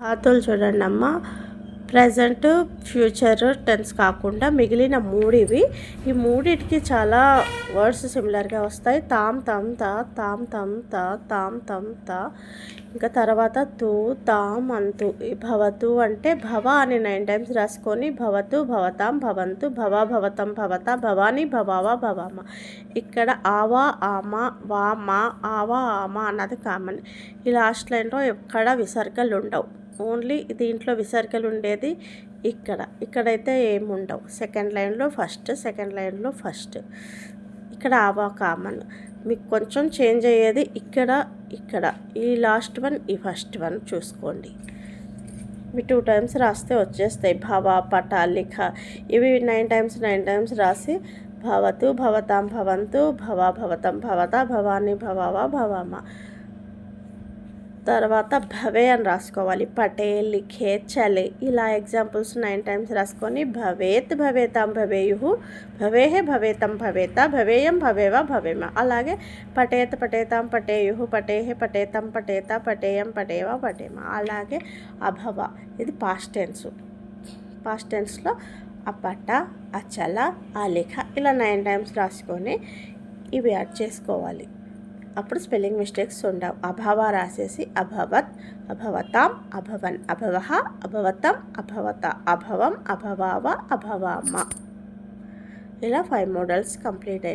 ధాతువులు చూడండి అమ్మ. Present, future tense కాకుండా మిగిలిన మూడివి. ఈ మూడిటికి చాలా వర్డ్స్ సిమిలర్గా వస్తాయి. తామ్ తమ్ త, తామ్ తమ్ త, తామ్ తమ్ త. ఇంకా తర్వాత తు, తామ్, అంతు. ఈ భవతు అంటే భవ అని 9 టైమ్స్ రాసుకొని భవతు, భవతాం, భవంతు, భవ, భవతం, భవత, భవాని, భవావ, భవామ. ఇక్కడ ఆవా, ఆమ, వామ, ఆవా, ఆమ అన్నది కామన్. ఈ లాస్ట్ లైన్లో ఎక్కడ విసర్గలు ఉండవు. ఓన్లీ దీంట్లో విసర్గలు ఉండేది ఇక్కడైతే ఏముండవు. సెకండ్ లైన్లో ఫస్ట్, సెకండ్ లైన్లో ఫస్ట్. ఇక్కడ ఆవా కామన్. మీకు కొంచెం చేంజ్ అయ్యేది ఇక్కడ ఈ లాస్ట్ వన్, ఈ ఫస్ట్ వన్ చూసుకోండి. ఇవి 2 టైమ్స్ రాస్తే వచ్చేస్తాయి. భవ, పట, లిఖ. ఇవి 9 టైమ్స్ రాసి భవతు, భవతాం, భవంతు, భవ, భవతం, భవత, భవాని, భవావ, భవామ. తర్వాత భవే అని రాసుకోవాలి. పటే, లిఖే, చలే. ఇలా ఎగ్జాంపుల్స్ 9 టైమ్స్ రాసుకొని భవేత్, భవేతాం, భవేయు, భవేహే, భవేతం, భవేత, భవేయం, భవేవ, భవేమ. అలాగే పటేత్, పటేతాం, పటేయు, పటేహే, పటేతం, పటేత, పటేయం, పటేవ, పటేమ. అలాగే అభవ, ఇది పాస్ట్ టెన్స్. పాస్ట్ టెన్స్లో అపట, అచల, అలిఖ ఇలా 9 టైమ్స్ రాసుకొని ఇవి యాడ్ చేసుకోవాలి. అప్పుడు స్పెల్లింగ్ మిస్టేక్స్ ఉండవు. అభవ రాసేసి అభవత్, అభవతాం, అభవన్, అభవః, అభవతం, అభవత, అభవం, అభవావ, అభవామ. ఇలా 5 మోడల్స్ కంప్లీట్ అయ్యాయి.